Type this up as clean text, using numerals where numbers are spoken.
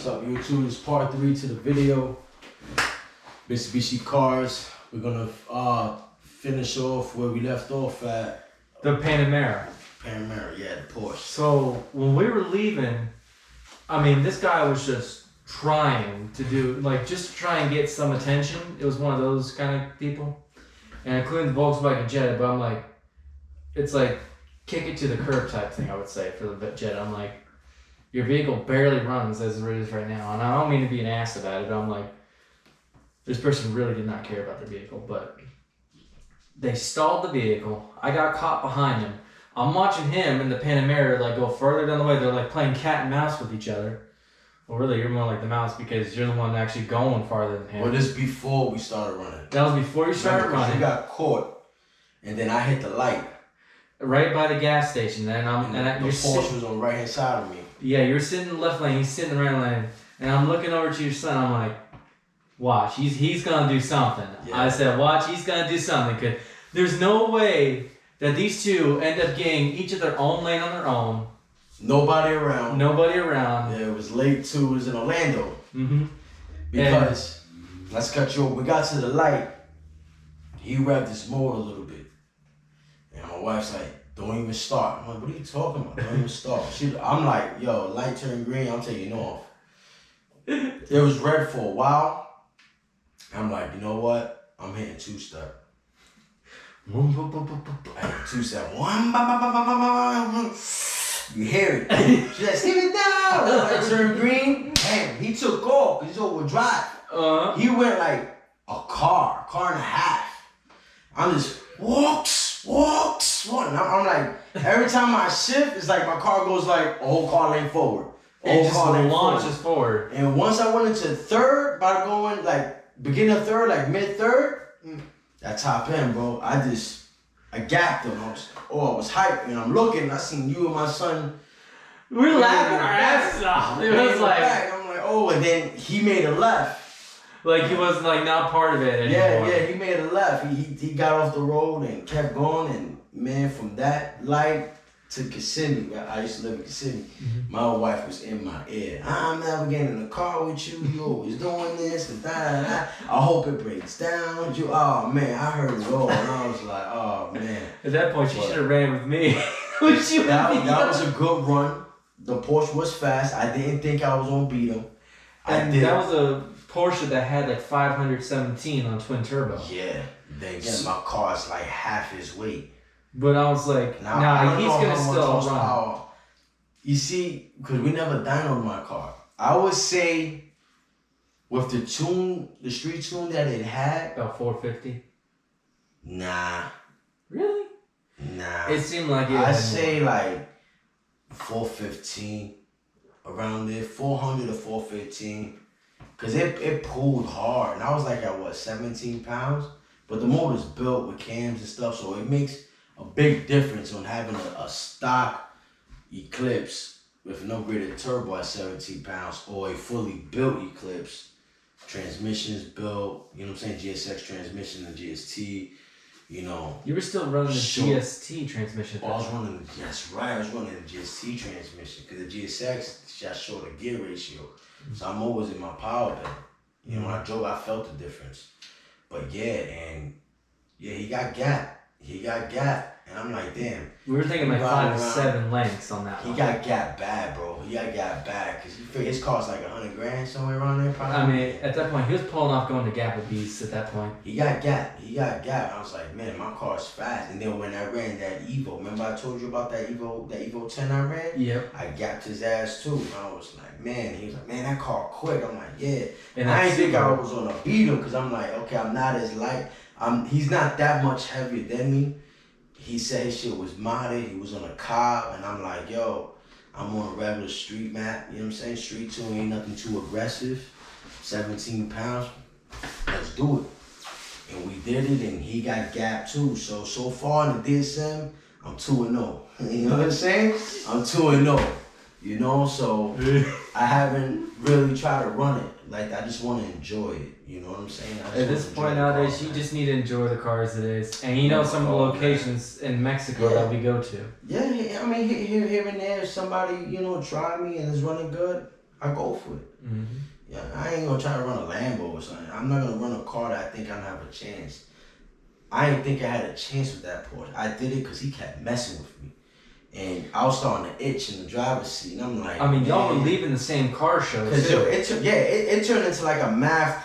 What's up, YouTube? It's part 3 to the video. Mitsubishi cars. We're gonna finish off where we left off at. The Panamera. Panamera, yeah, the Porsche. So when we were leaving, I mean, this guy was just trying to do, like, just to try and get some attention. It was one of those kind of people. And including the Volkswagen Jetta, but I'm like, it's like, kick it to the curb type thing, I would say, for the Jetta. I'm like, your vehicle barely runs as it is right now. And I don't mean to be an ass about it, but I'm like, this person really did not care about their vehicle. But they stalled the vehicle. I got caught behind him. I'm watching him and the Panamera like go further down the way. They're like playing cat and mouse with each other. Well, really, you're more like the mouse because you're the one actually going farther than him. Well, this is before we started running. That was before you started running. You got caught, and then I hit the light. Right by the gas station. And the Porsche was on the right hand side of me. Yeah, you're sitting in the left lane, he's sitting in the right lane. And I'm looking over to your son, I'm like, watch, he's going to do something. Yeah. I said, watch, he's going to do something. Because there's no way that these two end up getting each of their own lane on their own. Nobody around. Yeah, it was late too. It was in Orlando. Mm-hmm. Because, let's cut you off. We got to the light. He revved his motor a little bit. And my wife's like, don't even start. I'm like, what are you talking about? Don't even start. I'm like, yo, light turned green, I'm taking off. It was red for a while. I'm like, you know what? I'm hitting two-step. I hit two-step. You hear it. She's like, skip it down. Light turned green. Damn, he took off because he's over drive. He went like a car and a half. I'm just, walks. And I'm like, every time I shift, it's like my car goes like a whole car lane forward. It just launches forward. And once I went into third, by going like beginning of third, like mid third, that top end, bro, I gapped him. I was hyped, and I'm looking, I seen you and my son. We're laughing our asses off. It was like, I'm like, oh, and then he made a left. Like he was like not part of it anymore. Yeah, he made a left. He got off the road and kept going, and man, from that light to Kissimmee, I used to live in Kissimmee. My wife was in my ear. I'm never getting in the car with you. You always doing this and that. I hope it breaks down. Oh man, I heard it all, and I was like, oh man. At that point, you should have ran with me. That was a good run. The Porsche was fast. I didn't think I was gonna beat him. That was a Porsche that had like 517 on twin turbo. Yeah. Then again, my car's like half his weight. But I was like, nah, he's gonna still run. Power. You see, because we never dynoed my car. I would say with the street tune that it had. About 450? Nah. Really? Nah. It seemed like it. I'd say like 415, around there, 400 to 415. Because it pulled hard. And I was like at what, 17 pounds? But the motor's built with cams and stuff, so it makes a big difference on having a stock Eclipse with an upgraded turbo at 17 pounds or a fully built Eclipse. Transmission is built, you know what I'm saying? GSX transmission and GST, you know. You were still running the GST transmission. Oh, I was running the GST transmission because the GSX just showed a gear ratio. So I'm always in my power band. You know, when I drove, I felt the difference. But he got gap. And I'm like, damn. We were thinking like 5 to 7 lengths on that one. He got gap bad, bro. He got gap bad because his car's like $100,000 somewhere around there, probably. I mean, at that point, he was pulling off going to Gap with Beast at that point. He got gap. I was like, man, my car's fast. And then when I ran that Evo, remember I told you about that Evo 10 I ran? Yep. I gapped his ass too. And I was like, man. He was like, man, that car quick. I'm like, yeah. And I didn't think I was gonna beat him because I'm like, okay, I'm not as light. He's not that much heavier than me. He said his shit was modded. He was on a Cobb, and I'm like, yo, I'm on a regular street map. You know what I'm saying? Street tune ain't nothing too aggressive. 17 pounds. Let's do it. And we did it, and he got gap too. So far in the DSM, I'm 2-0. You know what I'm saying? I'm 2-0. You know, so I haven't really tried to run it. Like, I just want to enjoy it. You know what I'm saying? At this point nowadays, you just need to enjoy the car as it is. And you know some of the locations in Mexico that we go to. Yeah, I mean, here and there, if somebody, you know, try me and is running good, I go for it. Mm-hmm. Yeah, I ain't gonna try to run a Lambo or something. I'm not gonna run a car that I think I don't have a chance. I didn't think I had a chance with that Porsche. I did it because he kept messing with me. And I was starting to itch in the driver's seat. And I'm like, I mean, y'all were leaving the same car show, Because too. it turned into like a math